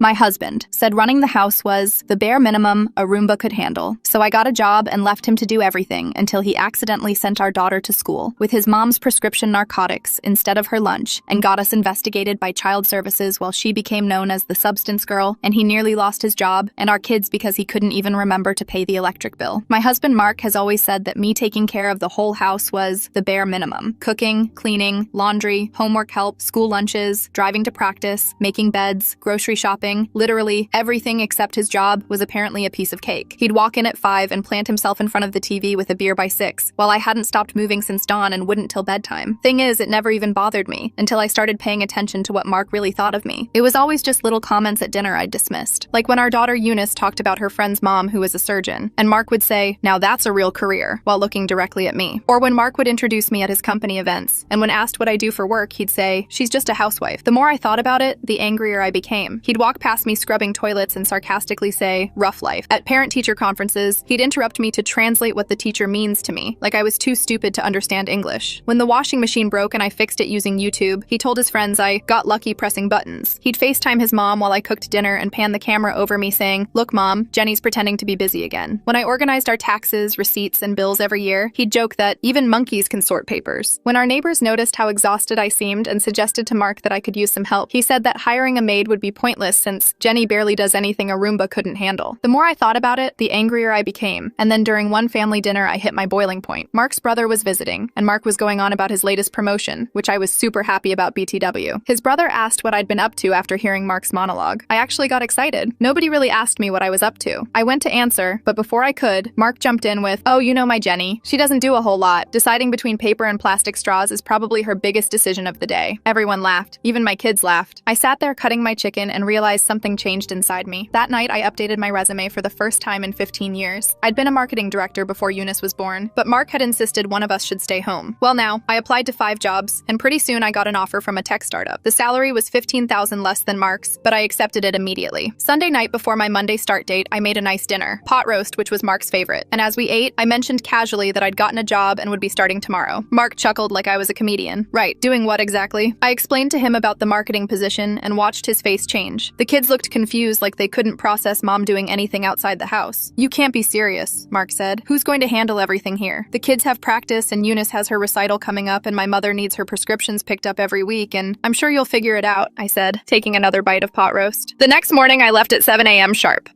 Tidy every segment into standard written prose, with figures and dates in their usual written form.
My husband said running the house was the bare minimum a Roomba could handle, so I got a job and left him to do everything until he accidentally sent our daughter to school with his mom's prescription narcotics instead of her lunch and got us investigated by child services while she became known as the substance girl, and he nearly lost his job and our kids because he couldn't even remember to pay the electric bill. My husband Mark has always said that me taking care of the whole house was the bare minimum. Cooking, cleaning, laundry, homework help, school lunches, driving to practice, making beds, grocery shopping, literally everything except his job was apparently a piece of cake. He'd walk in at 5 and plant himself in front of the TV with a beer by 6, while I hadn't stopped moving since dawn and wouldn't till bedtime. Thing is, it never even bothered me until I started paying attention to what Mark really thought of me. It was always just little comments at dinner I'd dismissed. Like when our daughter Eunice talked about her friend's mom who was a surgeon, and Mark would say, "Now that's a real career," while looking directly at me. Or when Mark would introduce me at his company events, and when asked what I do for work, he'd say, "She's just a housewife." The more I thought about it, the angrier I became. He'd walk past me scrubbing toilets and sarcastically say, "Rough life." At parent-teacher conferences, he'd interrupt me to translate what the teacher means to me, like I was too stupid to understand English. When the washing machine broke and I fixed it using YouTube, he told his friends I got lucky pressing buttons. He'd FaceTime his mom while I cooked dinner and pan the camera over me saying, "Look, Mom, Jenny's pretending to be busy again." When I organized our taxes, receipts, and bills every year, he'd joke that even monkeys can sort papers. When our neighbors noticed how exhausted I seemed and suggested to Mark that I could use some help, he said that hiring a maid would be pointless since Jenny barely does anything a Roomba couldn't handle. The more I thought about it, the angrier I became. And then during one family dinner, I hit my boiling point. Mark's brother was visiting, and Mark was going on about his latest promotion, which I was super happy about BTW. His brother asked what I'd been up to after hearing Mark's monologue. I actually got excited. Nobody really asked me what I was up to. I went to answer, but before I could, Mark jumped in with, "Oh, you know my Jenny. She doesn't do a whole lot. Deciding between paper and plastic straws is probably her biggest decision of the day." Everyone laughed. Even my kids laughed. I sat there cutting my chicken and realized something changed inside me. That night, I updated my resume for the first time in 15 years. I'd been a marketing director before Eunice was born, but Mark had insisted one of us should stay home. Well, now, I applied to 5 jobs, and pretty soon I got an offer from a tech startup. The salary was $15,000 less than Mark's, but I accepted it immediately. Sunday night before my Monday start date, I made a nice dinner, pot roast, which was Mark's favorite. And as we ate, I mentioned casually that I'd gotten a job and would be starting tomorrow. Mark chuckled like I was a comedian. "Right, doing what exactly?" I explained to him about the marketing position and watched his face change. The kids looked confused like they couldn't process Mom doing anything outside the house. "You can't be serious," Mark said. "Who's going to handle everything here? The kids have practice and Eunice has her recital coming up and my mother needs her prescriptions picked up every week and I'm sure you'll figure it out," I said, taking another bite of pot roast. The next morning I left at 7 a.m. sharp.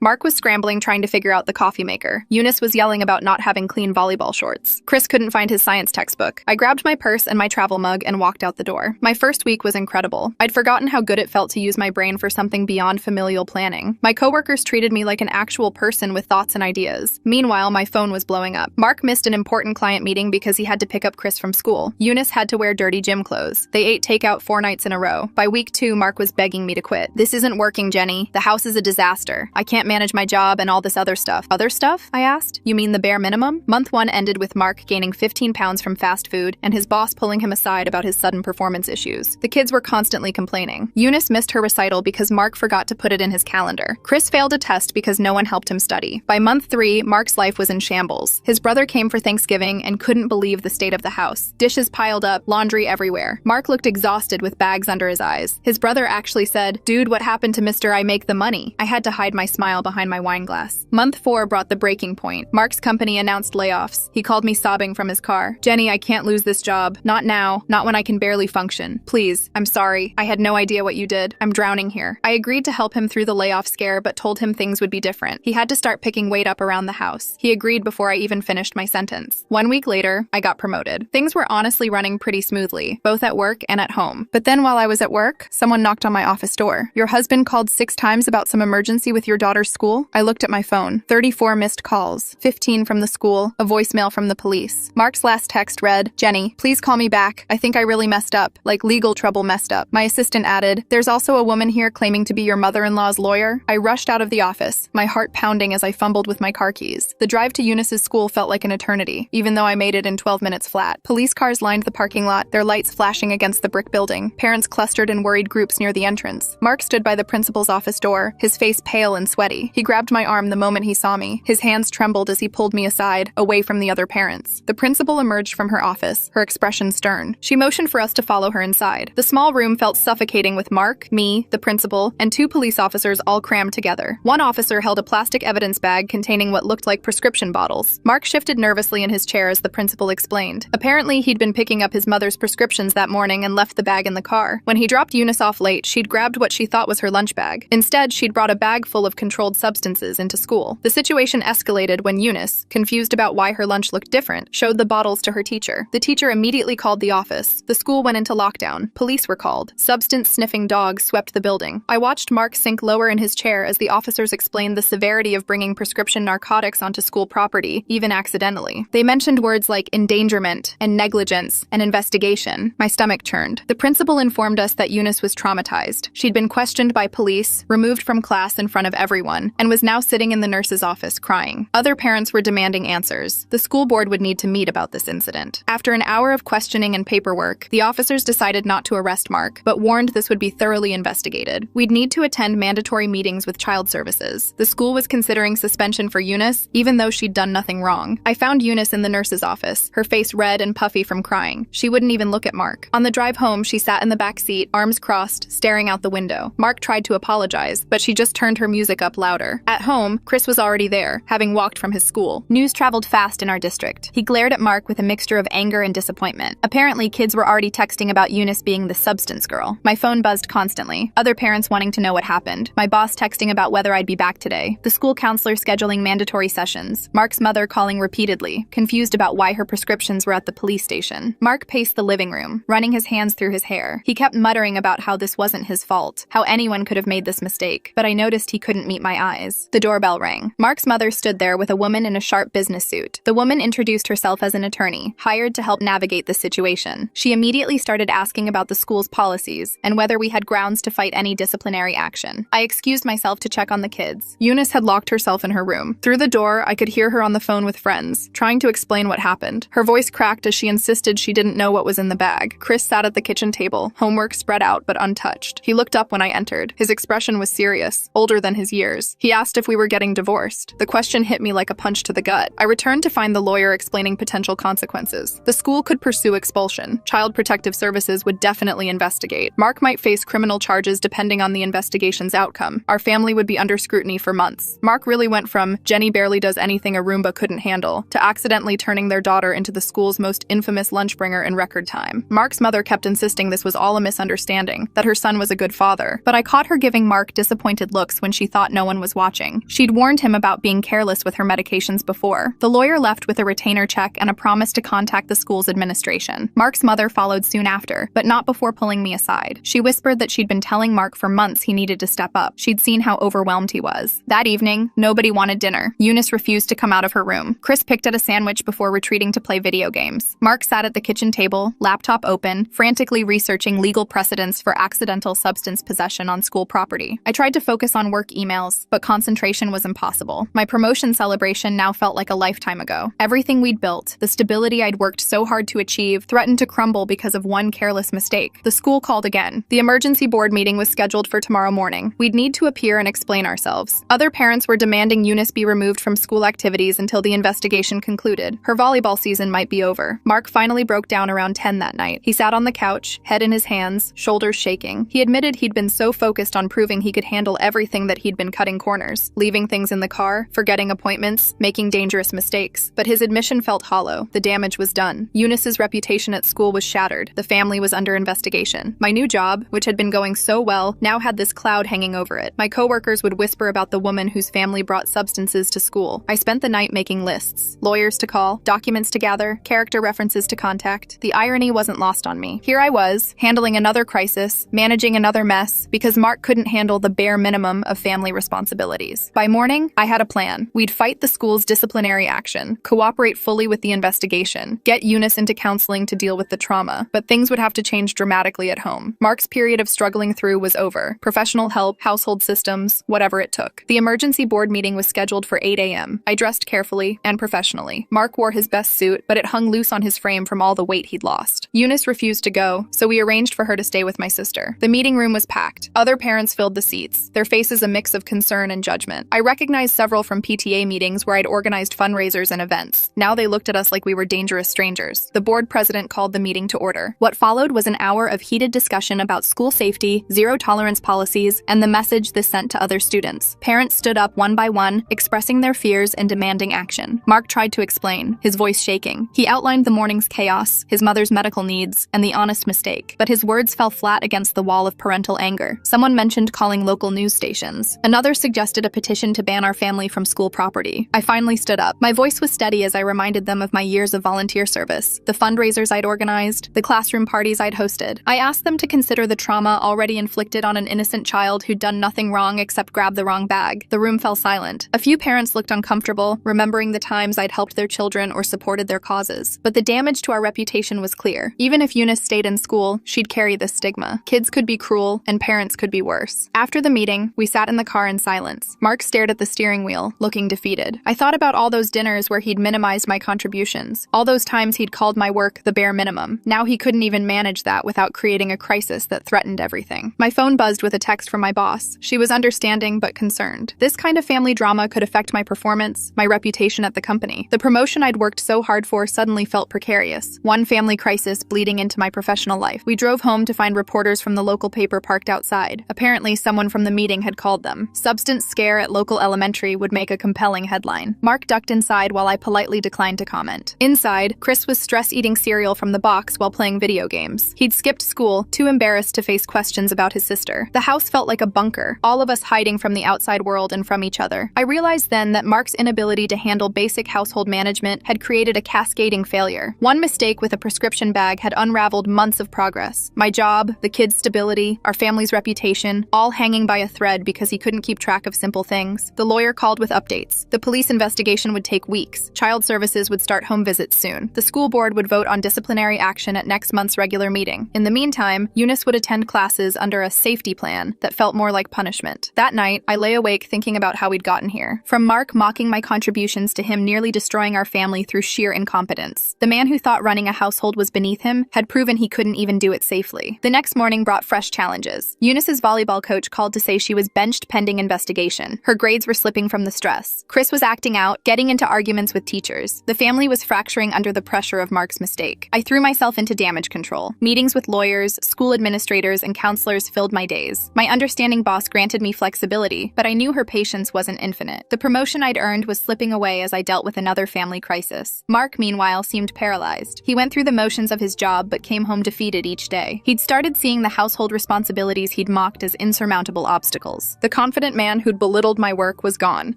Mark was scrambling trying to figure out the coffee maker. Eunice was yelling about not having clean volleyball shorts. Chris couldn't find his science textbook. I grabbed my purse and my travel mug and walked out the door. My first week was incredible. I'd forgotten how good it felt to use my brain for something beyond familial planning. My coworkers treated me like an actual person with thoughts and ideas. Meanwhile, my phone was blowing up. Mark missed an important client meeting because he had to pick up Chris from school. Eunice had to wear dirty gym clothes. They ate takeout 4 nights in a row. By week 2, Mark was begging me to quit. "This isn't working, Jenny. The house is a disaster. I can't manage my job and all this other stuff." "Other stuff?" I asked. "You mean the bare minimum?" Month 1 ended with Mark gaining 15 pounds from fast food and his boss pulling him aside about his sudden performance issues. The kids were constantly complaining. Eunice missed her recital because Mark forgot to put it in his calendar. Chris failed a test because no one helped him study. By month 3, Mark's life was in shambles. His brother came for Thanksgiving and couldn't believe the state of the house. Dishes piled up, laundry everywhere. Mark looked exhausted with bags under his eyes. His brother actually said, "Dude, what happened to Mr. I make the money?" I had to hide my smile behind my wine glass. Month 4 brought the breaking point. Mark's company announced layoffs. He called me sobbing from his car. "Jenny, I can't lose this job. Not now. Not when I can barely function. Please, I'm sorry. I had no idea what you did. I'm drowning here." I agreed to help him through the layoff scare, but told him things would be different. He had to start picking weight up around the house. He agreed before I even finished my sentence. 1 week later, I got promoted. Things were honestly running pretty smoothly, both at work and at home. But then while I was at work, someone knocked on my office door. "Your husband called 6 times about some emergency with your daughter's school?" I looked at my phone. 34 missed calls, 15 from the school, a voicemail from the police. Mark's last text read, "Jenny, please call me back. I think I really messed up, like legal trouble messed up." My assistant added, "There's also a woman here claiming to be your mother-in-law's lawyer." I rushed out of the office, my heart pounding as I fumbled with my car keys. The drive to Eunice's school felt like an eternity, even though I made it in 12 minutes flat. Police cars lined the parking lot, their lights flashing against the brick building. Parents clustered in worried groups near the entrance. Mark stood by the principal's office door, his face pale and sweaty. He grabbed my arm the moment he saw me. His hands trembled as he pulled me aside, away from the other parents. The principal emerged from her office, her expression stern. She motioned for us to follow her inside. The small room felt suffocating with Mark, me, the principal, principal, and 2 police officers all crammed together. One officer held a plastic evidence bag containing what looked like prescription bottles. Mark shifted nervously in his chair as the principal explained. Apparently, he'd been picking up his mother's prescriptions that morning and left the bag in the car. When he dropped Eunice off late, she'd grabbed what she thought was her lunch bag. Instead, she'd brought a bag full of controlled substances into school. The situation escalated when Eunice, confused about why her lunch looked different, showed the bottles to her teacher. The teacher immediately called the office. The school went into lockdown. Police were called. Substance-sniffing dogs swept the building. I watched Mark sink lower in his chair as the officers explained the severity of bringing prescription narcotics onto school property, even accidentally. They mentioned words like endangerment and negligence and investigation. My stomach churned. The principal informed us that Eunice was traumatized. She'd been questioned by police, removed from class in front of everyone, and was now sitting in the nurse's office crying. Other parents were demanding answers. The school board would need to meet about this incident. After an hour of questioning and paperwork, the officers decided not to arrest Mark, but warned this would be thoroughly investigated. We'd need to attend mandatory meetings with child services. The school was considering suspension for Eunice, even though she'd done nothing wrong. I found Eunice in the nurse's office, her face red and puffy from crying. She wouldn't even look at Mark. On the drive home, she sat in the back seat, arms crossed, staring out the window. Mark tried to apologize, but she just turned her music up louder. At home, Chris was already there, having walked from his school. News traveled fast in our district. He glared at Mark with a mixture of anger and disappointment. Apparently, kids were already texting about Eunice being the substance girl. My phone buzzed constantly. Other parents wanting to know what happened. My boss texting about whether I'd be back today. The school counselor scheduling mandatory sessions. Mark's mother calling repeatedly, confused about why her prescriptions were at the police station. Mark paced the living room, running his hands through his hair. He kept muttering about how this wasn't his fault, how anyone could have made this mistake, but I noticed he couldn't meet my eyes. The doorbell rang. Mark's mother stood there with a woman in a sharp business suit. The woman introduced herself as an attorney, hired to help navigate the situation. She immediately started asking about the school's policies and whether we had grounds to fight any disciplinary action. I excused myself to check on the kids. Eunice had locked herself in her room. Through the door, I could hear her on the phone with friends, trying to explain what happened. Her voice cracked as she insisted she didn't know what was in the bag. Chris sat at the kitchen table, homework spread out but untouched. He looked up when I entered. His expression was serious, older than his years. He asked if we were getting divorced. The question hit me like a punch to the gut. I returned to find the lawyer explaining potential consequences. The school could pursue expulsion. Child Protective Services would definitely investigate. Mark might face criminal charges depending on the investigation's outcome. Our family would be under scrutiny for months. Mark really went from Jenny barely does anything a Roomba couldn't handle to accidentally turning their daughter into the school's most infamous lunch bringer in record time. Mark's mother kept insisting this was all a misunderstanding, that her son was a good father, but I caught her giving Mark disappointed looks when she thought no one was watching. She'd warned him about being careless with her medications before. The lawyer left with a retainer check and a promise to contact the school's administration. Mark's mother followed soon after, but not before pulling me aside. She whispered that she'd been telling Mark for months he needed to step up. She'd seen how overwhelmed he was. That evening, nobody wanted dinner. Eunice refused to come out of her room. Chris picked at a sandwich before retreating to play video games. Mark sat at the kitchen table, laptop open, frantically researching legal precedents for accidental substance possession on school property. I tried to focus on work emails, but concentration was impossible. My promotion celebration now felt like a lifetime ago. Everything we'd built, the stability I'd worked so hard to achieve, threatened to crumble because of one careless mistake. The school called again. The emergency board meeting was scheduled for tomorrow morning. We'd need to appear and explain ourselves. Other parents were demanding Eunice be removed from school activities until the investigation concluded. Her volleyball season might be over. Mark finally broke down around 10 that night. He sat on the couch, head in his hands, shoulders shaking. He admitted he'd been so focused on proving he could handle everything that he'd been cutting corners, leaving things in the car, forgetting appointments, making dangerous mistakes. But his admission felt hollow. The damage was done. Eunice's reputation at school was shattered. The family was under investigation. My new job, which had been going so well, now had this cloud hanging over it. My coworkers would whisper about the woman whose family brought substances to school. I spent the night making lists, lawyers to call, documents to gather, character references to contact. The irony wasn't lost on me. Here I was, handling another crisis, managing another mess, because Mark couldn't handle the bare minimum of family responsibilities. By morning, I had a plan. We'd fight the school's disciplinary action, cooperate fully with the investigation, get Eunice into counseling to deal with the trauma, but things would have to change dramatically at home. Mark's period of struggling through was over. Professional help, household systems, whatever it took. The emergency board meeting was scheduled for 8 a.m. I dressed carefully and professionally. Mark wore his best suit, but it hung loose on his frame from all the weight he'd lost. Eunice refused to go, so we arranged for her to stay with my sister. The meeting room was packed. Other parents filled the seats, their faces a mix of concern and judgment. I recognized several from PTA meetings where I'd organized fundraisers and events. Now they looked at us like we were dangerous strangers. The board president called the meeting to order. What followed was an hour of heated discussion about school safety, zero zero-tolerance policies and the message this sent to other students. Parents stood up one by one, expressing their fears and demanding action. Mark tried to explain, his voice shaking. He outlined the morning's chaos, his mother's medical needs, and the honest mistake. But his words fell flat against the wall of parental anger. Someone mentioned calling local news stations. Another suggested a petition to ban our family from school property. I finally stood up. My voice was steady as I reminded them of my years of volunteer service, the fundraisers I'd organized, the classroom parties I'd hosted. I asked them to consider the trauma already inflicted on an innocent child who'd done nothing wrong except grab the wrong bag. The room fell silent. A few parents looked uncomfortable, remembering the times I'd helped their children or supported their causes. But the damage to our reputation was clear. Even if Eunice stayed in school, she'd carry this stigma. Kids could be cruel, and parents could be worse. After the meeting, we sat in the car in silence. Mark stared at the steering wheel, looking defeated. I thought about all those dinners where he'd minimized my contributions, all those times he'd called my work the bare minimum. Now he couldn't even manage that without creating a crisis that threatened everything. My phone buzzed with a text from my boss. She was understanding but concerned. This kind of family drama could affect my performance, my reputation at the company. The promotion I'd worked so hard for suddenly felt precarious. One family crisis bleeding into my professional life. We drove home to find reporters from the local paper parked outside. Apparently, someone from the meeting had called them. Substance scare at local elementary would make a compelling headline. Mark ducked inside while I politely declined to comment. Inside, Chris was stress-eating cereal from the box while playing video games. He'd skipped school, too embarrassed to face questions about his sister. The house felt like a bunker, all of us hiding from the outside world and from each other. I realized then that Mark's inability to handle basic household management had created a cascading failure. One mistake with a prescription bag had unraveled months of progress. My job, the kids' stability, our family's reputation, all hanging by a thread because he couldn't keep track of simple things. The lawyer called with updates. The police investigation would take weeks. Child services would start home visits soon. The school board would vote on disciplinary action at next month's regular meeting. In the meantime, Eunice would attend classes under a safety plan that felt more like punishment. That night, I lay awake thinking about how we'd gotten here. From Mark mocking my contributions to him nearly destroying our family through sheer incompetence. The man who thought running a household was beneath him had proven he couldn't even do it safely. The next morning brought fresh challenges. Eunice's volleyball coach called to say she was benched pending investigation. Her grades were slipping from the stress. Chris was acting out, getting into arguments with teachers. The family was fracturing under the pressure of Mark's mistake. I threw myself into damage control. Meetings with lawyers, school administrators, and counselors filled my days. My understanding boss granted me flexibility, but I knew her patience wasn't infinite. The promotion I'd earned was slipping away as I dealt with another family crisis. Mark, meanwhile, seemed paralyzed. He went through the motions of his job but came home defeated each day. He'd started seeing the household responsibilities he'd mocked as insurmountable obstacles. The confident man who'd belittled my work was gone,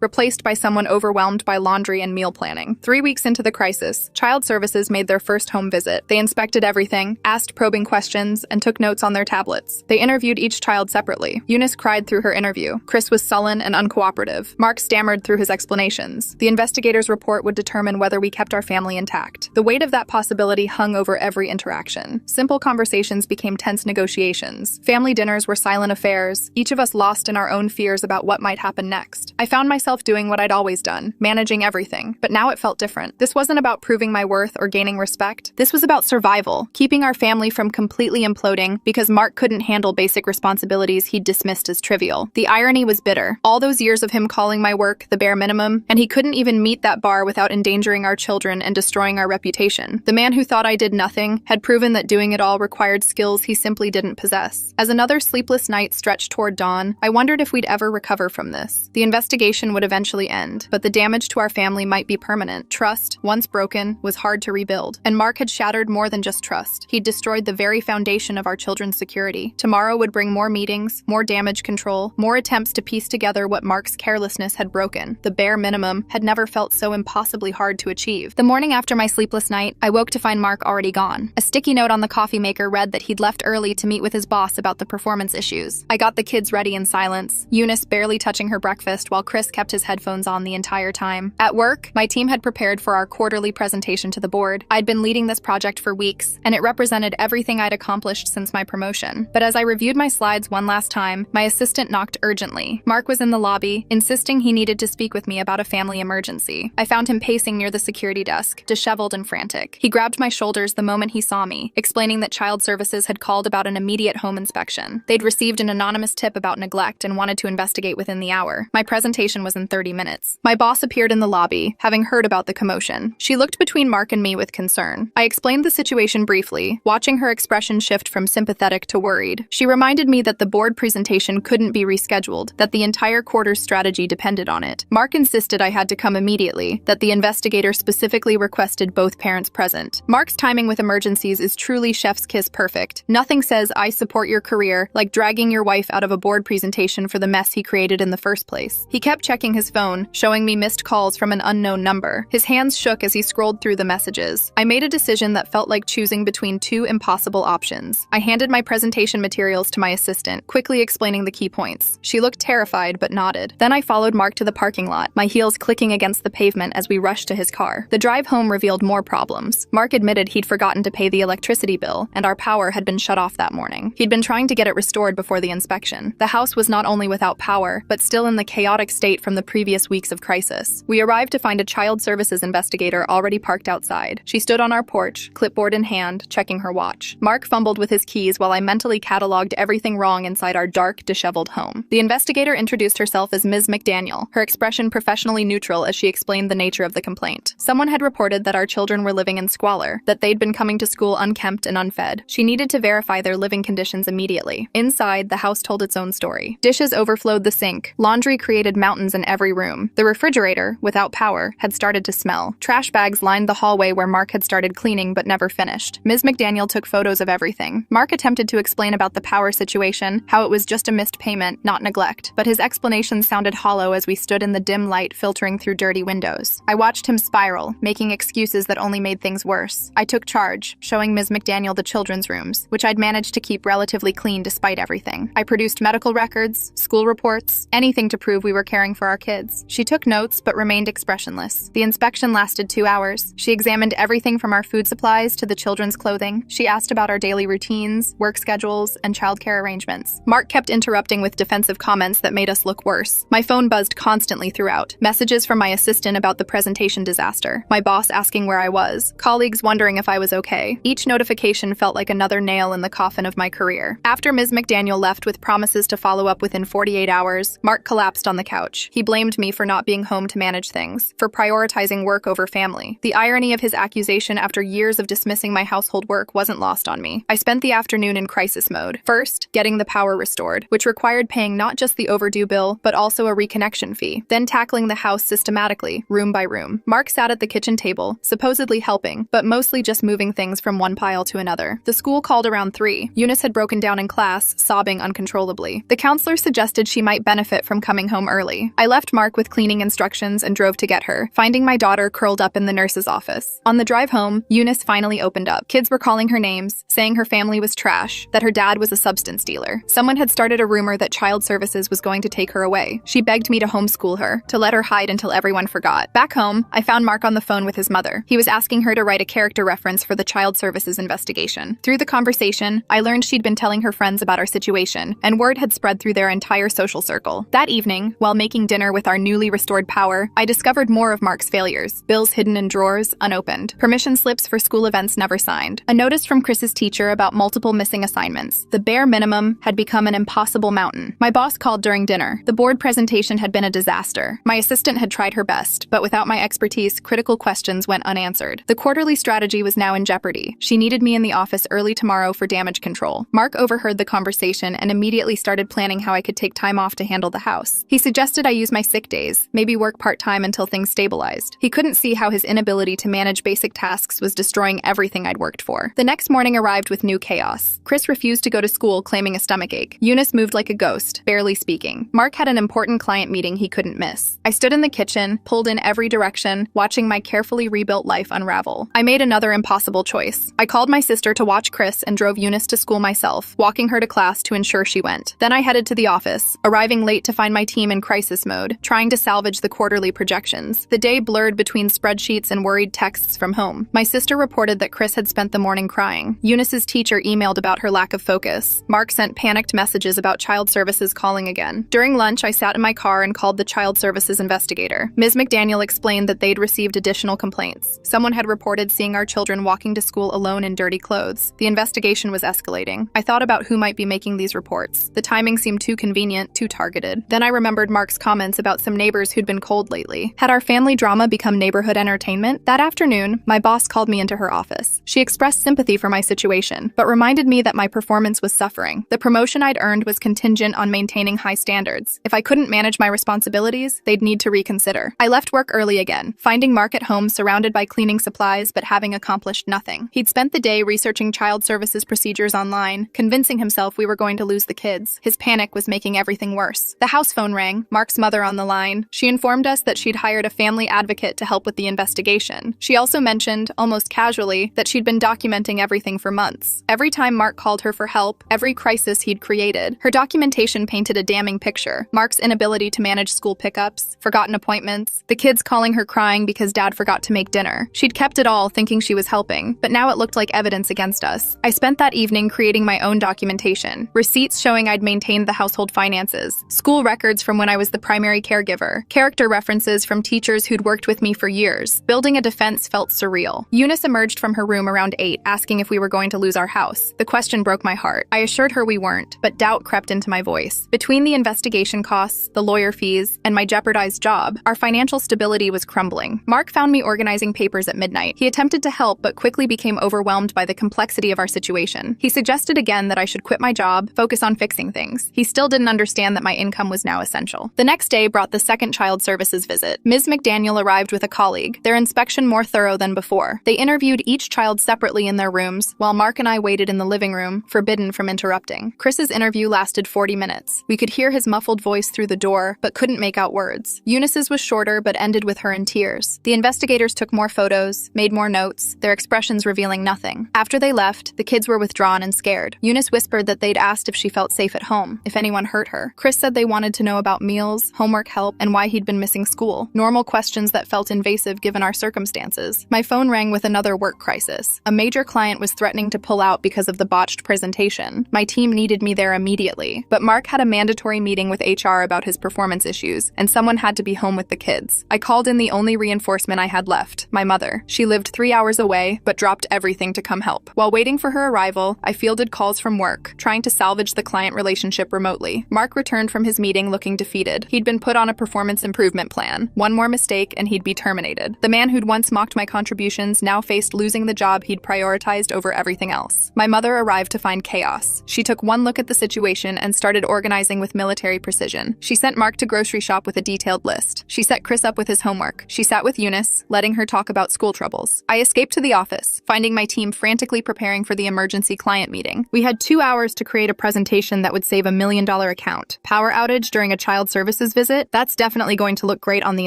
replaced by someone overwhelmed by laundry and meal planning. 3 weeks into the crisis, child services made their first home visit. They inspected everything, asked probing questions, and took notes on their tablets. They interviewed each child separately. Eunice cried through her interview. Chris was sullen and uncooperative. Mark stammered through his explanations. The investigator's report would determine whether we kept our family intact. The weight of that possibility hung over every interaction. Simple conversations became tense negotiations. Family dinners were silent affairs, each of us lost in our own fears about what might happen next. I found myself doing what I'd always done, managing everything. But now it felt different. This wasn't about proving my worth or gaining respect. This was about survival, keeping our family from completely imploding because Mark couldn't handle basic responsibilities he'd dismissed as trivial. The irony was bitter. All those years of him calling my work the bare minimum, and he couldn't even meet that bar without endangering our children and destroying our reputation. The man who thought I did nothing had proven that doing it all required skills he simply didn't possess. As another sleepless night stretched toward dawn, I wondered if we'd ever recover from this. The investigation would eventually end, but the damage to our family might be permanent. Trust, once broken, was hard to rebuild. And Mark had shattered more than just trust. He'd destroyed the very foundation of our children's security. Tomorrow would bring more meetings, more damage control, more attempts to piece together what Mark's carelessness had broken. The bare minimum had never felt so impossibly hard to achieve. The morning after my sleepless night, I woke to find Mark already gone. A sticky note on the coffee maker read that he'd left early to meet with his boss about the performance issues. I got the kids ready in silence, Eunice barely touching her breakfast while Chris kept his headphones on the entire time. At work, my team had prepared for our quarterly presentation to the board. I'd been leading this project for weeks, and it represented everything I'd accomplished since my promotion. But as I reviewed my slides one last time, my assistant knocked urgently. Mark was in the lobby, insisting he needed to speak with me about a family emergency. I found him pacing near the security desk, disheveled and frantic. He grabbed my shoulders the moment he saw me, explaining that child services had called about an immediate home inspection. They'd received an anonymous tip about neglect and wanted to investigate within the hour. My presentation was in 30 minutes. My boss appeared in the lobby, having heard about the commotion. She looked between Mark and me with concern. I explained the situation briefly, watching her expression shift from sympathetic to worried. She reminded reminded me that the board presentation couldn't be rescheduled, that the entire quarter's strategy depended on it. Mark insisted I had to come immediately, that the investigator specifically requested both parents present. Mark's timing with emergencies is truly chef's kiss perfect. Nothing says I support your career like dragging your wife out of a board presentation for the mess he created in the first place. He kept checking his phone, showing me missed calls from an unknown number. His hands shook as he scrolled through the messages. I made a decision that felt like choosing between two impossible options. I handed my presentation materials to my assistant, quickly explaining the key points. She looked terrified but nodded. Then I followed Mark to the parking lot, my heels clicking against the pavement as we rushed to his car. The drive home revealed more problems. Mark admitted he'd forgotten to pay the electricity bill, and our power had been shut off that morning. He'd been trying to get it restored before the inspection. The house was not only without power, but still in the chaotic state from the previous weeks of crisis. We arrived to find a child services investigator already parked outside. She stood on our porch, clipboard in hand, checking her watch. Mark fumbled with his keys while I mentally cataloged everything wrong inside our dark, disheveled home. The investigator introduced herself as Ms. McDaniel, her expression professionally neutral as she explained the nature of the complaint. Someone had reported that our children were living in squalor, that they'd been coming to school unkempt and unfed. She needed to verify their living conditions immediately. Inside, the house told its own story. Dishes overflowed the sink. Laundry created mountains in every room. The refrigerator, without power, had started to smell. Trash bags lined the hallway where Mark had started cleaning but never finished. Ms. McDaniel took photos of everything. Mark attempted to explain about the power situation, how it was just a missed payment, not neglect, but his explanations sounded hollow as we stood in the dim light filtering through dirty windows. I watched him spiral, making excuses that only made things worse. I took charge, showing Ms. McDaniel the children's rooms, which I'd managed to keep relatively clean despite everything. I produced medical records, school reports, anything to prove we were caring for our kids. She took notes but remained expressionless. The inspection lasted 2 hours. She examined everything from our food supplies to the children's clothing. She asked about our daily routines, work schedules, and childcare arrangements. Mark kept interrupting with defensive comments that made us look worse. My phone buzzed constantly throughout. Messages from my assistant about the presentation disaster. My boss asking where I was. Colleagues wondering if I was okay. Each notification felt like another nail in the coffin of my career. After Ms. McDaniel left with promises to follow up within 48 hours, Mark collapsed on the couch. He blamed me for not being home to manage things, for prioritizing work over family. The irony of his accusation after years of dismissing my household work wasn't lost on me. I spent the afternoon in crisis mode. First, getting the power restored, which required paying not just the overdue bill, but also a reconnection fee. Then tackling the house systematically, room by room. Mark sat at the kitchen table, supposedly helping, but mostly just moving things from one pile to another. The school called around 3. Eunice had broken down in class, sobbing uncontrollably. The counselor suggested she might benefit from coming home early. I left Mark with cleaning instructions and drove to get her, finding my daughter curled up in the nurse's office. On the drive home, Eunice finally opened up. Kids were calling her names, saying her family was trash, that her dad was a substance dealer. Someone had started a rumor that child services was going to take her away. She begged me to homeschool her, to let her hide until everyone forgot. Back home, I found Mark on the phone with his mother. He was asking her to write a character reference for the child services investigation. Through the conversation, I learned she'd been telling her friends about our situation, and word had spread through their entire social circle. That evening, while making dinner with our newly restored power, I discovered more of Mark's failures. Bills hidden in drawers, unopened. Permission slips for school events never signed. A notice from Chris's teacher about multiple missing assignments. The bare minimum had become an impossible mountain. My boss called during dinner. The board presentation had been a disaster. My assistant had tried her best, but without my expertise, critical questions went unanswered. The quarterly strategy was now in jeopardy. She needed me in the office early tomorrow for damage control. Mark overheard the conversation and immediately started planning how I could take time off to handle the house. He suggested I use my sick days, maybe work part-time until things stabilized. He couldn't see how his inability to manage basic tasks was destroying everything I'd worked for. The next morning arrived with new chaos. Chris refused to go to school, claiming a stomachache. Eunice moved like a ghost, barely speaking. Mark had an important client meeting he couldn't miss. I stood in the kitchen, pulled in every direction, watching my carefully rebuilt life unravel. I made another impossible choice. I called my sister to watch Chris and drove Eunice to school myself, walking her to class to ensure she went. Then I headed to the office, arriving late to find my team in crisis mode, trying to salvage the quarterly projections. The day blurred between spreadsheets and worried texts from home. My sister reported that Chris had spent the morning crying. Eunice's teacher emailed about her lack of focus. Mark sent panicked messages about child services calling again. During lunch, I sat in my car and called the child services investigator. Ms. McDaniel explained that they'd received additional complaints. Someone had reported seeing our children walking to school alone in dirty clothes. The investigation was escalating. I thought about who might be making these reports. The timing seemed too convenient, too targeted. Then I remembered Mark's comments about some neighbors who'd been cold lately. Had our family drama become neighborhood entertainment? That afternoon, my boss called me into her office. She expressed sympathy for my situation, but reminded me that my performance was suffering suffering. The promotion I'd earned was contingent on maintaining high standards. If I couldn't manage my responsibilities, they'd need to reconsider. I left work early again, finding Mark at home surrounded by cleaning supplies but having accomplished nothing. He'd spent the day researching child services procedures online, convincing himself we were going to lose the kids. His panic was making everything worse. The house phone rang, Mark's mother on the line. She informed us that she'd hired a family advocate to help with the investigation. She also mentioned, almost casually, that she'd been documenting everything for months. Every time Mark called her for help, every crisis he'd created, her documentation painted a damning picture. Mark's inability to manage school pickups, forgotten appointments, the kids calling her crying because dad forgot to make dinner. She'd kept it all, thinking she was helping, but now it looked like evidence against us. I spent that evening creating my own documentation, receipts showing I'd maintained the household finances, school records from when I was the primary caregiver, character references from teachers who'd worked with me for years. Building a defense felt surreal. Eunice emerged from her room around 8, asking if we were going to lose our house. The question broke my heart. I assured her we weren't, but doubt crept into my voice. Between the investigation costs, the lawyer fees, and my jeopardized job, our financial stability was crumbling. Mark found me organizing papers at midnight. He attempted to help, but quickly became overwhelmed by the complexity of our situation. He suggested again that I should quit my job, focus on fixing things. He still didn't understand that my income was now essential. The next day brought the second child services visit. Ms. McDaniel arrived with a colleague, their inspection more thorough than before. They interviewed each child separately in their rooms, while Mark and I waited in the living room, forbidden from interrupting. Chris's interview lasted 40 minutes. We could hear his muffled voice through the door, but couldn't make out words. Eunice's was shorter, but ended with her in tears. The investigators took more photos, made more notes, their expressions revealing nothing. After they left, the kids were withdrawn and scared. Eunice whispered that they'd asked if she felt safe at home, if anyone hurt her. Chris said they wanted to know about meals, homework help, and why he'd been missing school. Normal questions that felt invasive given our circumstances. My phone rang with another work crisis. A major client was threatening to pull out because of the botched presentation. My team needed me there immediately, but Mark had a mandatory meeting with HR about his performance issues, and someone had to be home with the kids. I called in the only reinforcement I had left, my mother. She lived 3 hours away, but dropped everything to come help. While waiting for her arrival, I fielded calls from work, trying to salvage the client relationship remotely. Mark returned from his meeting looking defeated. He'd been put on a performance improvement plan. One more mistake and he'd be terminated. The man who'd once mocked my contributions now faced losing the job he'd prioritized over everything else. My mother arrived to find chaos. She took one look at the situation and started organizing with military precision. She sent Mark to grocery shop with a detailed list. She set Chris up with his homework. She sat with Eunice, letting her talk about school troubles. I escaped to the office, finding my team frantically preparing for the emergency client meeting. We had 2 hours to create a presentation that would save $1 million account. Power outage during a child services visit? That's definitely going to look great on the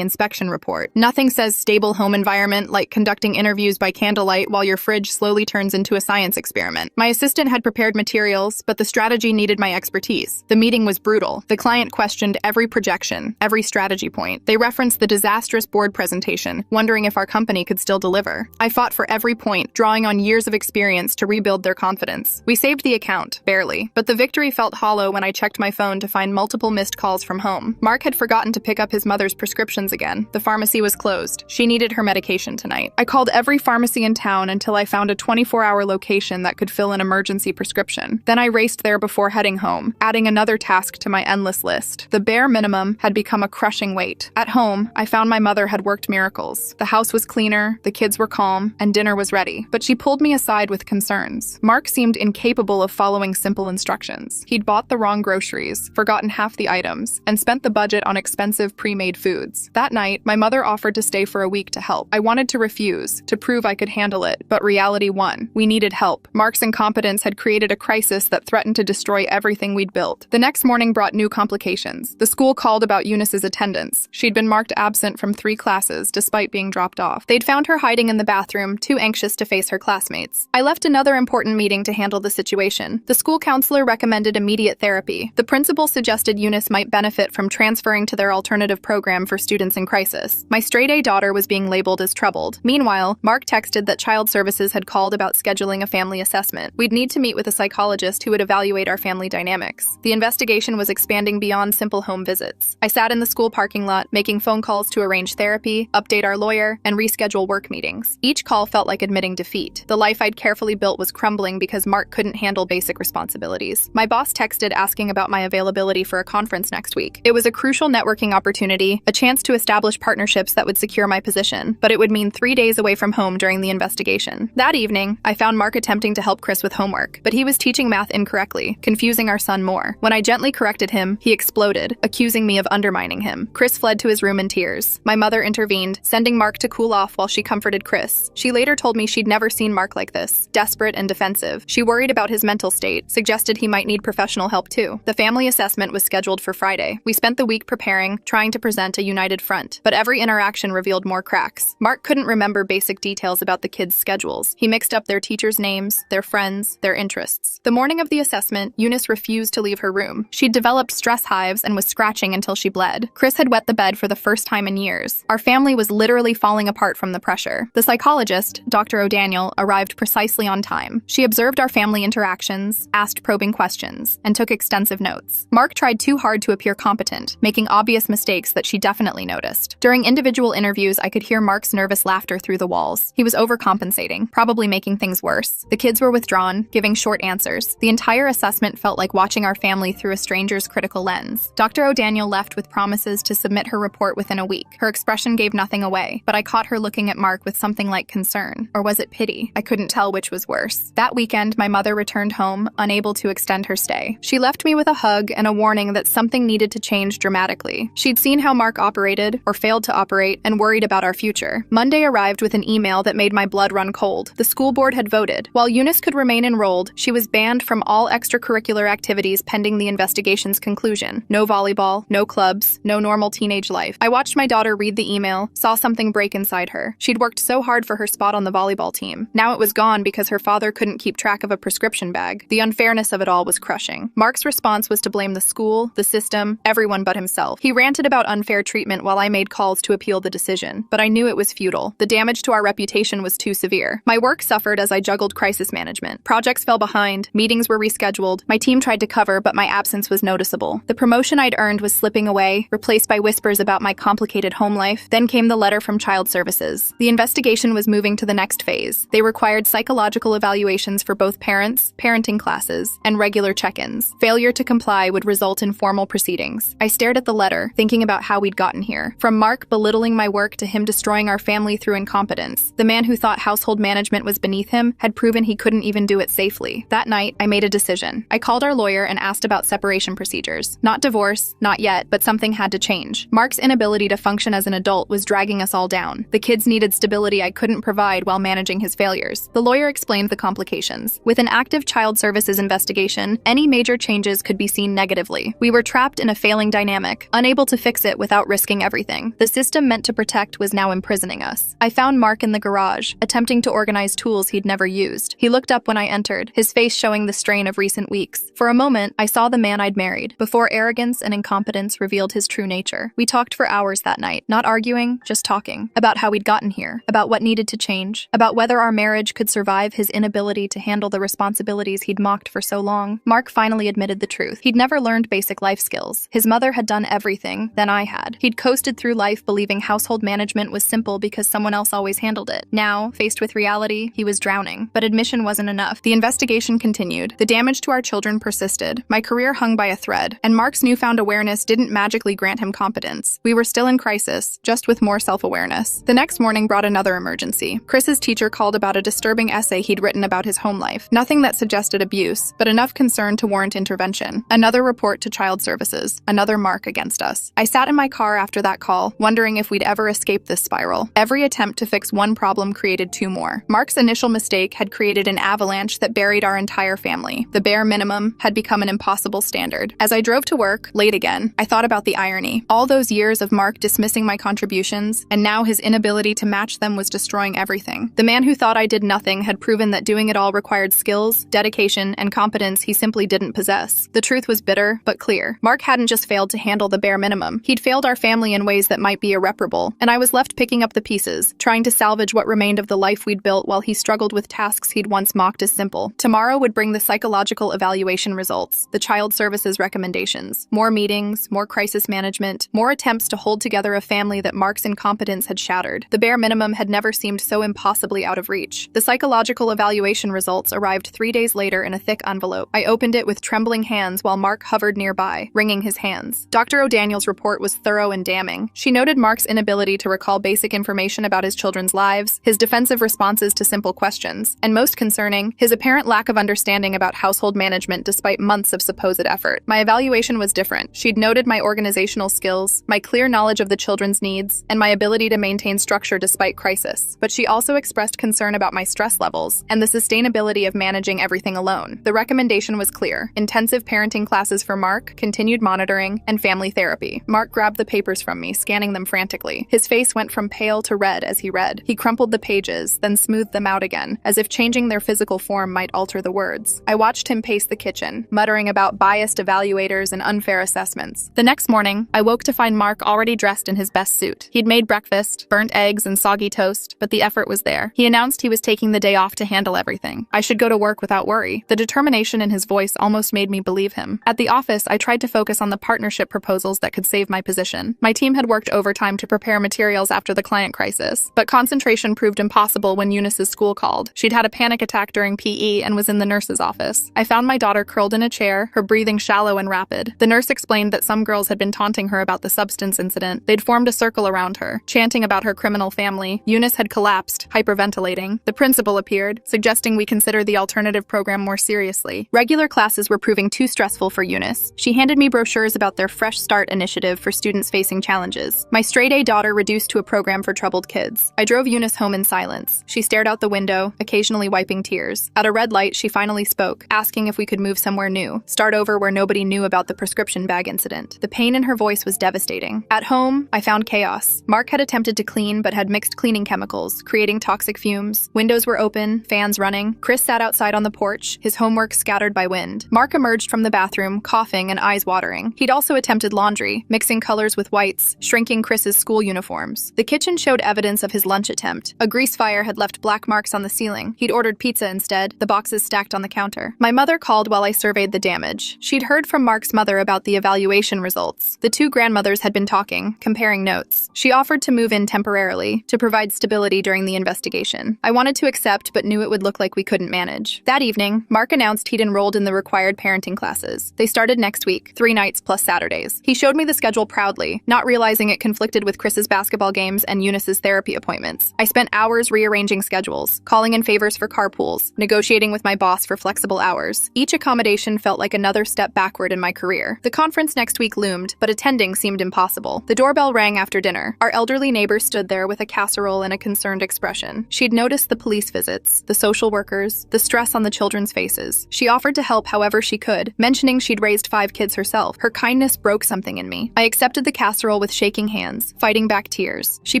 inspection report. Nothing says stable home environment like conducting interviews by candlelight while your fridge slowly turns into a science experiment. My assistant had prepared materials, but the strategy needed my expertise. The meeting was brutal. The client questioned every projection, every strategy point. They referenced the disastrous board presentation, wondering if our company could still deliver. I fought for every point, drawing on years of experience to rebuild their confidence. We saved the account, barely, but the victory felt hollow when I checked my phone to find multiple missed calls from home. Mark had forgotten to pick up his mother's prescriptions again. The pharmacy was closed. She needed her medication tonight. I called every pharmacy in town until I found a 24-hour location that could fill an emergency prescription. Then I raced there before heading home, adding another task to my endless list. The bare minimum had become a crushing weight. At home, I found my mother had worked miracles. The house was cleaner, the kids were calm, and dinner was ready. But she pulled me aside with concerns. Mark seemed incapable of following simple instructions. He'd bought the wrong groceries, forgotten half the items, and spent the budget on expensive pre-made foods. That night, my mother offered to stay for a week to help. I wanted to refuse, to prove I could handle it, but reality won. We needed help. Mark's incompetence had created a crisis that threatened to destroy everything we'd built. The next morning brought new complications. The school called about Eunice's attendance. She'd been marked absent from 3 classes, despite being dropped off. They'd found her hiding in the bathroom, too anxious to face her classmates. I left another important meeting to handle the situation. The school counselor recommended immediate therapy. The principal suggested Eunice might benefit from transferring to their alternative program for students in crisis. My straight-A daughter was being labeled as troubled. Meanwhile, Mark texted that child services had called about scheduling a family assessment. We'd need to meet with a psychologist who would evaluate our family dynamics. The investigation was expanding beyond simple home visits. I sat in the school parking lot, making phone calls to arrange therapy, update our lawyer, and reschedule work meetings. Each call felt like admitting defeat. The life I'd carefully built was crumbling because Mark couldn't handle basic responsibilities. My boss texted asking about my availability for a conference next week. It was a crucial networking opportunity, a chance to establish partnerships that would secure my position, but it would mean 3 days away from home during the investigation. That evening, I found Mark attempting to help Chris with homework, but he was teaching math math incorrectly, confusing our son more. When I gently corrected him, he exploded, accusing me of undermining him. Chris fled to his room in tears. My mother intervened, sending Mark to cool off while she comforted Chris. She later told me she'd never seen Mark like this, desperate and defensive. She worried about his mental state, suggested he might need professional help too. The family assessment was scheduled for Friday. We spent the week preparing, trying to present a united front, but every interaction revealed more cracks. Mark couldn't remember basic details about the kids' schedules. He mixed up their teachers' names, their friends, their interests. The morning of the assessment, Eunice refused to leave her room. She'd developed stress hives and was scratching until she bled. Chris had wet the bed for the first time in years. Our family was literally falling apart from the pressure. The psychologist, Dr. O'Daniel, arrived precisely on time. She observed our family interactions, asked probing questions, and took extensive notes. Mark tried too hard to appear competent, making obvious mistakes that she definitely noticed. During individual interviews, I could hear Mark's nervous laughter through the walls. He was overcompensating, probably making things worse. The kids were withdrawn, giving short answers. The entire assessment felt like watching our family through a stranger's critical lens. Dr. O'Daniel left with promises to submit her report within a week. Her expression gave nothing away, but I caught her looking at Mark with something like concern. Or was it pity? I couldn't tell which was worse. That weekend, my mother returned home, unable to extend her stay. She left me with a hug and a warning that something needed to change dramatically. She'd seen how Mark operated, or failed to operate, and worried about our future. Monday arrived with an email that made my blood run cold. The school board had voted. While Eunice could remain enrolled, she was banned from all extracurricular activities pending the investigation's conclusion. No volleyball, no clubs, no normal teenage life. I watched my daughter read the email, saw something break inside her. She'd worked so hard for her spot on the volleyball team. Now it was gone because her father couldn't keep track of a prescription bag. The unfairness of it all was crushing. Mark's response was to blame the school, the system, everyone but himself. He ranted about unfair treatment while I made calls to appeal the decision, but I knew it was futile. The damage to our reputation was too severe. My work suffered as I juggled crisis management. Projects fell behind, meetings were rescheduled, my team tried to cover, but my absence was noticeable. The promotion I'd earned was slipping away, replaced by whispers about my complicated home life. Then came the letter from Child Services. The investigation was moving to the next phase. They required psychological evaluations for both parents, parenting classes, and regular check-ins. Failure to comply would result in formal proceedings. I stared at the letter, thinking about how we'd gotten here. From Mark belittling my work to him destroying our family through incompetence. The man who thought household management was beneath him had proven he couldn't even do it safely. That night, I made a decision. I called our lawyer and asked about separation procedures. Not divorce, not yet, but something had to change. Mark's inability to function as an adult was dragging us all down. The kids needed stability I couldn't provide while managing his failures. The lawyer explained the complications. With an active Child Services investigation, any major changes could be seen negatively. We were trapped in a failing dynamic, unable to fix it without risking everything. The system meant to protect was now imprisoning us. I found Mark in the garage, attempting to organize tools he'd never used. He looked up when I entered, his face showing the strain of recent weeks. For a moment, I saw the man I'd married, before arrogance and incompetence revealed his true nature. We talked for hours that night, not arguing, just talking, about how we'd gotten here, about what needed to change, about whether our marriage could survive his inability to handle the responsibilities he'd mocked for so long. Mark finally admitted the truth. He'd never learned basic life skills. His mother had done everything, then I had. He'd coasted through life believing household management was simple because someone else always handled it. Now, faced with reality, he was drowning. But admission wasn't enough. The investigation continued. The damage to our children persisted. My career hung by a thread, and Mark's newfound awareness didn't magically grant him competence. We were still in crisis, just with more self-awareness. The next morning brought another emergency. Chris's teacher called about a disturbing essay he'd written about his home life. Nothing that suggested abuse, but enough concern to warrant intervention. Another report to Child Services. Another mark against us. I sat in my car after that call, wondering if we'd ever escape this spiral. Every attempt to fix one problem created two more. Mark's initial mistake had created an avalanche that buried our entire family. The bare minimum had become an impossible standard. As I drove to work, late again, I thought about the irony. All those years of Mark dismissing my contributions, and now his inability to match them was destroying everything. The man who thought I did nothing had proven that doing it all required skills, dedication, and competence he simply didn't possess. The truth was bitter, but clear. Mark hadn't just failed to handle the bare minimum. He'd failed our family in ways that might be irreparable, and I was left picking up the pieces, trying to salvage what remained of the life we'd built while he struggled with tasks he'd once mocked as simple. Tomorrow would bring the psychological evaluation results, the Child Services recommendations. More meetings, more crisis management, more attempts to hold together a family that Mark's incompetence had shattered. The bare minimum had never seemed so impossibly out of reach. The psychological evaluation results arrived 3 days later in a thick envelope. I opened it with trembling hands while Mark hovered nearby, wringing his hands. Dr. O'Daniel's report was thorough and damning. She noted Mark's inability to recall basic information about his children's lives, his defensive responses to simple questions, and most concerning, his apparent lack of understanding complaining about household management despite months of supposed effort. My evaluation was different. She'd noted my organizational skills, my clear knowledge of the children's needs, and my ability to maintain structure despite crisis. But she also expressed concern about my stress levels and the sustainability of managing everything alone. The recommendation was clear: intensive parenting classes for Mark, continued monitoring, and family therapy. Mark grabbed the papers from me, scanning them frantically. His face went from pale to red as he read. He crumpled the pages, then smoothed them out again, as if changing their physical form might alter the words. I watched him pace the kitchen, muttering about biased evaluators and unfair assessments. The next morning, I woke to find Mark already dressed in his best suit. He'd made breakfast, burnt eggs and soggy toast, but the effort was there. He announced he was taking the day off to handle everything. I should go to work without worry. The determination in his voice almost made me believe him. At the office, I tried to focus on the partnership proposals that could save my position. My team had worked overtime to prepare materials after the client crisis, but concentration proved impossible when Eunice's school called. She'd had a panic attack during PE and was in the nurse's office. I found my daughter curled in a chair, her breathing shallow and rapid. The nurse explained that some girls had been taunting her about the substance incident. They'd formed a circle around her, chanting about her criminal family. Eunice had collapsed, hyperventilating. The principal appeared, suggesting we consider the alternative program more seriously. Regular classes were proving too stressful for Eunice. She handed me brochures about their Fresh Start initiative for students facing challenges. My straight-A daughter reduced to a program for troubled kids. I drove Eunice home in silence. She stared out the window, occasionally wiping tears. At a red light, she finally spoke, asking if we could move somewhere new, start over where nobody knew about the prescription bag incident. The pain in her voice was devastating. At home, I found chaos. Mark had attempted to clean, but had mixed cleaning chemicals, creating toxic fumes. Windows were open, fans running. Chris sat outside on the porch, his homework scattered by wind. Mark emerged from the bathroom, coughing and eyes watering. He'd also attempted laundry, mixing colors with whites, shrinking Chris's school uniforms. The kitchen showed evidence of his lunch attempt. A grease fire had left black marks on the ceiling. He'd ordered pizza instead, the boxes stacked on the counter. My mother called while I surveyed the damage. She'd heard from Mark's mother about the evaluation results. The two grandmothers had been talking, comparing notes. She offered to move in temporarily, to provide stability during the investigation. I wanted to accept, but knew it would look like we couldn't manage. That evening, Mark announced he'd enrolled in the required parenting classes. They started next week, 3 nights plus Saturdays. He showed me the schedule proudly, not realizing it conflicted with Chris's basketball games and Eunice's therapy appointments. I spent hours rearranging schedules, calling in favors for carpools, negotiating with my boss for flexible hours. Each accommodation felt like another step backward in my career. The conference next week loomed, but attending seemed impossible. The doorbell rang after dinner. Our elderly neighbor stood there with a casserole and a concerned expression. She'd noticed the police visits, the social workers, the stress on the children's faces. She offered to help however she could, mentioning she'd raised 5 kids herself. Her kindness broke something in me. I accepted the casserole with shaking hands, fighting back tears. She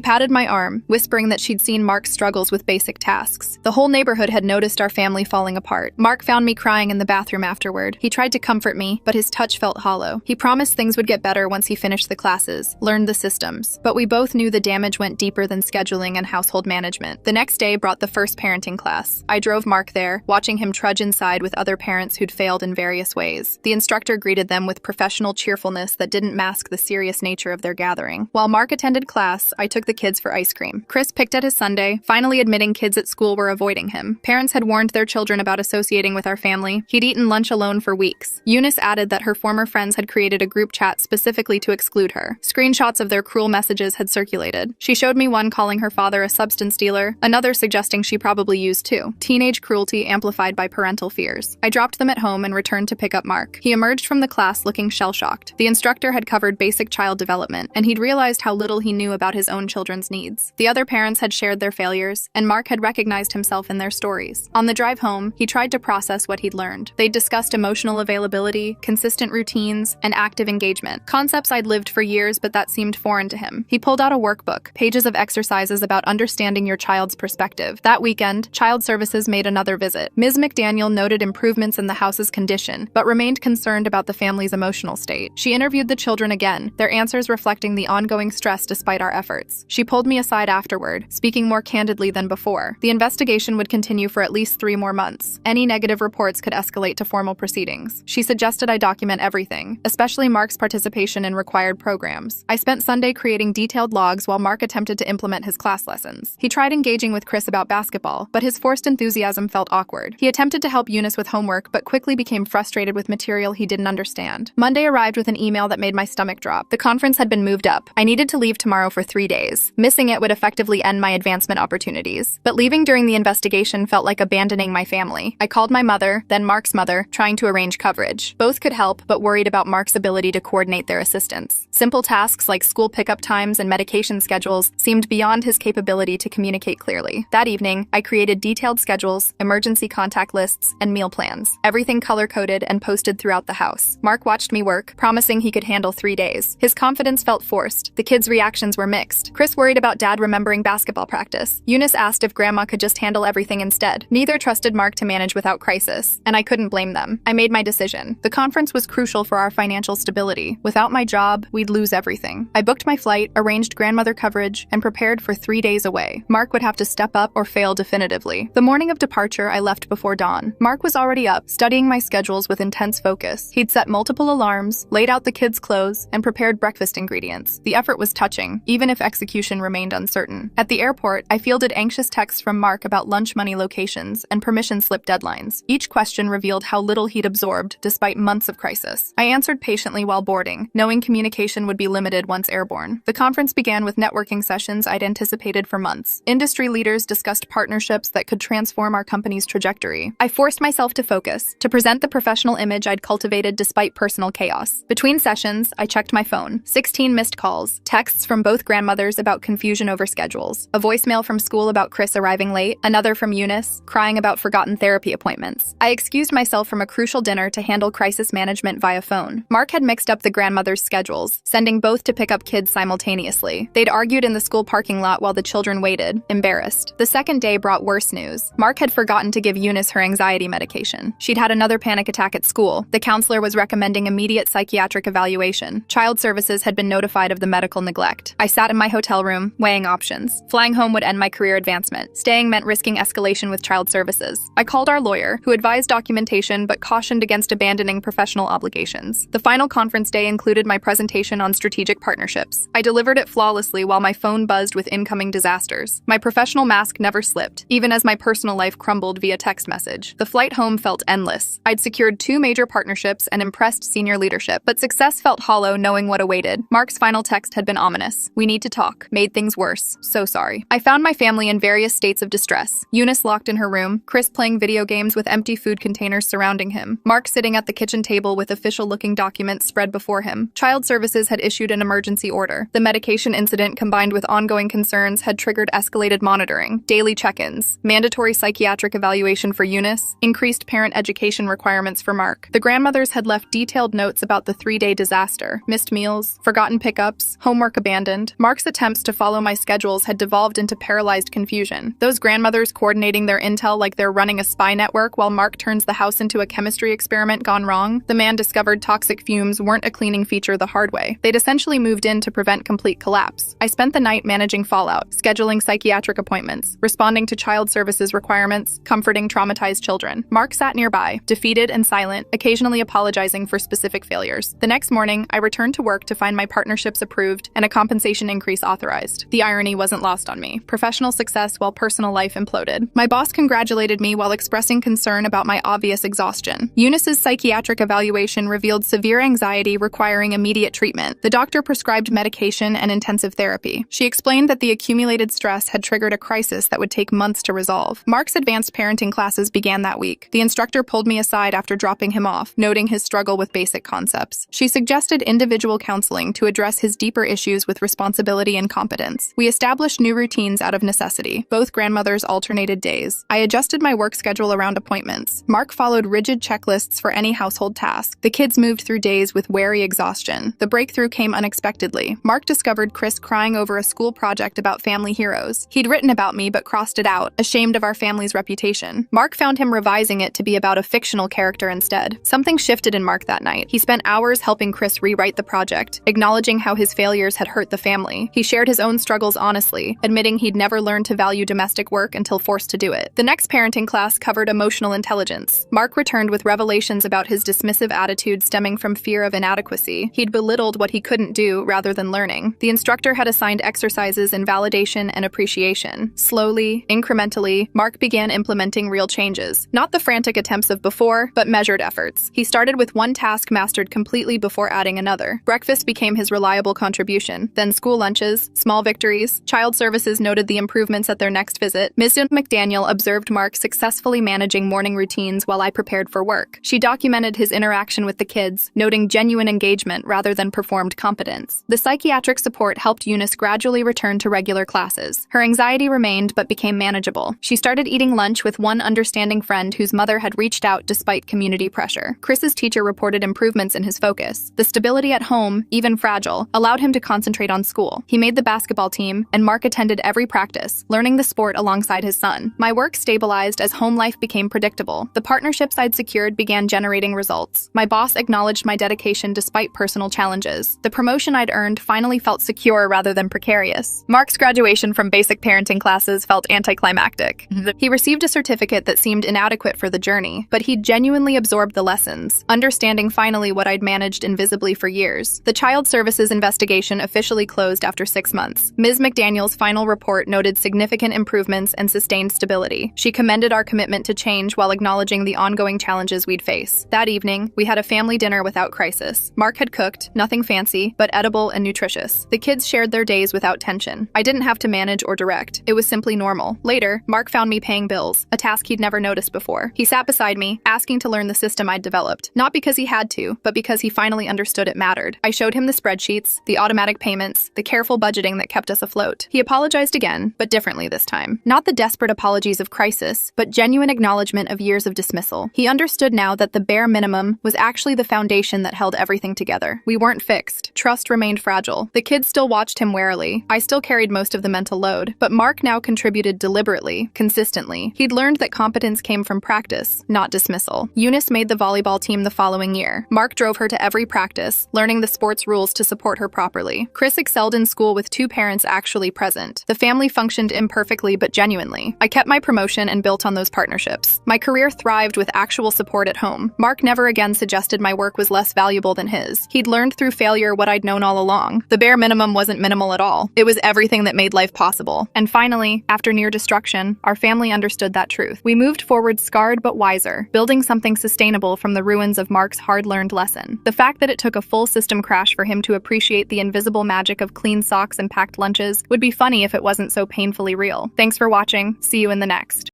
patted my arm, whispering that she'd seen Mark's struggles with basic tasks. The whole neighborhood had noticed our family falling apart. Mark found me crying in the bathroom afterward. He tried to comfort me, but his touch felt hollow. He promised things would get better once he finished the classes, learned the systems. But we both knew the damage went deeper than scheduling and household management. The next day brought the first parenting class. I drove Mark there, watching him trudge inside with other parents who'd failed in various ways. The instructor greeted them with professional cheerfulness that didn't mask the serious nature of their gathering. While Mark attended class, I took the kids for ice cream. Chris picked at his sundae, finally admitting kids at school were avoiding him. Parents had warned their children about associating with our family. He'd eaten lunch alone for weeks. Eunice added that her former friends had created a group chat specifically to exclude her. Screenshots of their cruel messages had circulated. She showed me one calling her father a substance dealer, another suggesting she probably used too. Teenage cruelty amplified by parental fears. I dropped them at home and returned to pick up Mark. He emerged from the class looking shell-shocked. The instructor had covered basic child development, and he'd realized how little he knew about his own children's needs. The other parents had shared their failures, and Mark had recognized himself in their stories. On the drive home, he tried to process what he'd learned. They'd discussed emotional availability, consistent routines, and active engagement. Concepts I'd lived for years, but that seemed foreign to him. He pulled out a workbook, pages of exercises about understanding your child's perspective. That weekend, Child Services made another visit. Ms. McDaniel noted improvements in the house's condition, but remained concerned about the family's emotional state. She interviewed the children again, their answers reflecting the ongoing stress despite our efforts. She pulled me aside afterward, speaking more candidly than before. The investigation would continue for at least 3 more months. Any negative reports could escalate to formal proceedings. She suggested I document everything, especially Mark's participation in required programs. I spent Sunday creating detailed logs while Mark attempted to implement his class lessons. He tried engaging with Chris about basketball, but his forced enthusiasm felt awkward. He attempted to help Eunice with homework, but quickly became frustrated with material he didn't understand. Monday arrived with an email that made my stomach drop. The conference had been moved up. I needed to leave tomorrow for 3 days. Missing it would effectively end my advancement opportunities. But leaving during the investigation felt like abandoning my family. I called my my mother, then Mark's mother, trying to arrange coverage. Both could help, but worried about Mark's ability to coordinate their assistance. Simple tasks like school pickup times and medication schedules seemed beyond his capability to communicate clearly. That evening, I created detailed schedules, emergency contact lists, and meal plans. Everything color-coded and posted throughout the house. Mark watched me work, promising he could handle 3 days. His confidence felt forced. The kids' reactions were mixed. Chris worried about Dad remembering basketball practice. Eunice asked if Grandma could just handle everything instead. Neither trusted Mark to manage without crisis, and I couldn't blame them. I made my decision. The conference was crucial for our financial stability. Without my job, we'd lose everything. I booked my flight, arranged grandmother coverage, and prepared for 3 days away. Mark would have to step up or fail definitively. The morning of departure, I left before dawn. Mark was already up, studying my schedules with intense focus. He'd set multiple alarms, laid out the kids' clothes, and prepared breakfast ingredients. The effort was touching, even if execution remained uncertain. At the airport, I fielded anxious texts from Mark about lunch money locations and permission slip deadlines. Each question revealed how little he'd absorbed despite months of crisis. I answered patiently while boarding, knowing communication would be limited once airborne. The conference began with networking sessions I'd anticipated for months. Industry leaders discussed partnerships that could transform our company's trajectory. I forced myself to focus, to present the professional image I'd cultivated despite personal chaos. Between sessions, I checked my phone. 16 missed calls, texts from both grandmothers about confusion over schedules, a voicemail from school about Chris arriving late, another from Eunice, crying about forgotten therapy appointments. I excused myself from a crucial dinner to handle crisis management via phone. Mark had mixed up the grandmothers' schedules, sending both to pick up kids simultaneously. They'd argued in the school parking lot while the children waited, embarrassed. The second day brought worse news. Mark had forgotten to give Eunice her anxiety medication. She'd had another panic attack at school. The counselor was recommending immediate psychiatric evaluation. Child services had been notified of the medical neglect. I sat in my hotel room, weighing options. Flying home would end my career advancement. Staying meant risking escalation with child services. I called our lawyer, who advised documentation but cautioned against abandoning professional obligations. The final conference day included my presentation on strategic partnerships. I delivered it flawlessly while my phone buzzed with incoming disasters. My professional mask never slipped, even as my personal life crumbled via text message. The flight home felt endless. I'd secured 2 major partnerships and impressed senior leadership, but success felt hollow knowing what awaited. Mark's final text had been ominous. "We need to talk. Made things worse. So sorry." I found my family in various states of distress. Eunice locked in her room, Chris playing video games with empty food containers surrounding him, Mark sitting at the kitchen table with official-looking documents spread before him. Child services had issued an emergency order. The medication incident combined with ongoing concerns had triggered escalated monitoring, daily check-ins, mandatory psychiatric evaluation for Eunice, increased parent education requirements for Mark. The grandmothers had left detailed notes about the 3-day disaster, missed meals, forgotten pickups, homework abandoned. Mark's attempts to follow my schedules had devolved into paralyzed confusion. Those grandmothers coordinating their intel like they're running a spy network while Mark turns the house into a chemistry experiment gone wrong. The man discovered toxic fumes weren't a cleaning feature the hard way. They'd essentially moved in to prevent complete collapse. I spent the night managing fallout, scheduling psychiatric appointments, responding to child services requirements, comforting traumatized children. Mark sat nearby, defeated and silent, occasionally apologizing for specific failures. The next morning, I returned to work to find my partnerships approved and a compensation increase authorized. The irony wasn't lost on me. Professional success while personal life imploded. My boss congratulated me while expressing concern about my obvious exhaustion. Eunice's psychiatric evaluation revealed severe anxiety requiring immediate treatment. The doctor prescribed medication and intensive therapy. She explained that the accumulated stress had triggered a crisis that would take months to resolve. Mark's advanced parenting classes began that week. The instructor pulled me aside after dropping him off, noting his struggle with basic concepts. She suggested individual counseling to address his deeper issues with responsibility and competence. We established new routines out of necessity. Both grandmothers alternated days. I adjusted my work schedule around appointments. Mark followed rigid checklists for any household task. The kids moved through days with wary exhaustion. The breakthrough came unexpectedly. Mark discovered Chris crying over a school project about family heroes. He'd written about me but crossed it out, ashamed of our family's reputation. Mark found him revising it to be about a fictional character instead. Something shifted in Mark that night. He spent hours helping Chris rewrite the project, acknowledging how his failures had hurt the family. He shared his own struggles honestly, admitting he'd never learned to value domestic work until forced to do it. The next parenting class covered emotional intelligence. Mark returned with revelations about his dismissive attitude stemming from fear of inadequacy. He'd belittled what he couldn't do rather than learning. The instructor had assigned exercises in validation and appreciation. Slowly, incrementally, Mark began implementing real changes. Not the frantic attempts of before, but measured efforts. He started with one task mastered completely before adding another. Breakfast became his reliable contribution. Then school lunches, small victories. Child services noted the improvements at their next visit. Ms. McDaniel observed Mark successfully managing morning routines while I prepared for work. She documented his interaction with the kids, noting genuine engagement rather than performed competence. The psychiatric support helped Eunice gradually return to regular classes. Her anxiety remained but became manageable. She started eating lunch with one understanding friend whose mother had reached out despite community pressure. Chris's teacher reported improvements in his focus. The stability at home, even fragile, allowed him to concentrate on school. He made the basketball team, and Mark attended every practice, learning the sport alongside his son. My work stabilized as home life became predictable. The partnerships I'd secured began generating results. My boss acknowledged my dedication despite personal challenges. The promotion I'd earned finally felt secure rather than precarious. Mark's graduation from basic parenting classes felt anticlimactic. He received a certificate that seemed inadequate for the journey, but he genuinely absorbed the lessons, understanding finally what I'd managed invisibly for years. The Child Services investigation officially closed after 6 months. Ms. McDaniel's final report noted significant improvements and sustained stability. She commended our commitment to change while acknowledging the ongoing challenges we'd face. That evening, we had a family dinner without crisis. Mark had cooked, nothing fancy, but edible and nutritious. The kids shared their days without tension. I didn't have to manage or direct. It was simply normal. Later, Mark found me paying bills, a task he'd never noticed before. He sat beside me, asking to learn the system I'd developed. Not because he had to, but because he finally understood it mattered. I showed him the spreadsheets, the automatic payments, the careful budgeting that kept us afloat. He apologized again, but differently this time. Not the desperate apologies of crisis, but genuine acknowledgement of years of dismissal. He understood now that the bare minimum was actually the foundation that held everything together. We weren't fixed. Trust remained fragile. The kids still watched him warily. I still carried most of the mental load, but Mark now contributed deliberately, consistently. He'd learned that competence came from practice, not dismissal. Eunice made the volleyball team the following year. Mark drove her to every practice, learning the sport's rules to support her properly. Chris excelled in school with 2 parents actually present. The family functioned imperfectly but genuinely. I kept my promotion and built on those partnerships. My career thrived with actual support at home. Mark never again suggested my work was less valuable than his. He'd learned through failure what I'd known all along. The bare minimum wasn't minimal at all. It was everything that made life possible. And finally, after near destruction, our family understood that truth. We moved forward scarred but wiser, building something sustainable from the ruins of Mark's hard-learned lesson. The fact that it took a full system crash for him to appreciate the invisible magic of clean socks and packed lunches would be funny if it wasn't so painfully real. Thanks for watching. See you in the next.